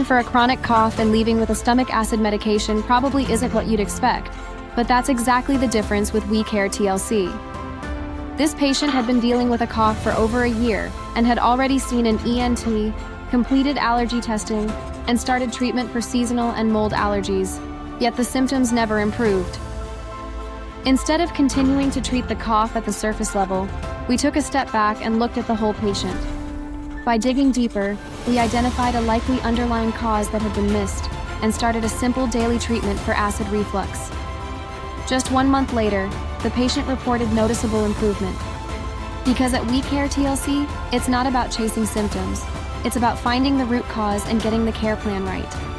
in for a chronic cough and leaving with a stomach acid medication probably isn't what you'd expect, but that's exactly the difference with WeCare TLC. This patient had been dealing with a cough for over a year and had already seen an ENT, completed allergy testing, and started treatment for seasonal and mold allergies, yet the symptoms never improved. Instead of continuing to treat the cough at the surface level, we took a step back and looked at the whole patient. By digging deeper, we identified a likely underlying cause that had been missed and started a simple daily treatment for acid reflux. Just 1 month later, the patient reported noticeable improvement. Because at WeCare TLC, it's not about chasing symptoms. It's about finding the root cause and getting the care plan right.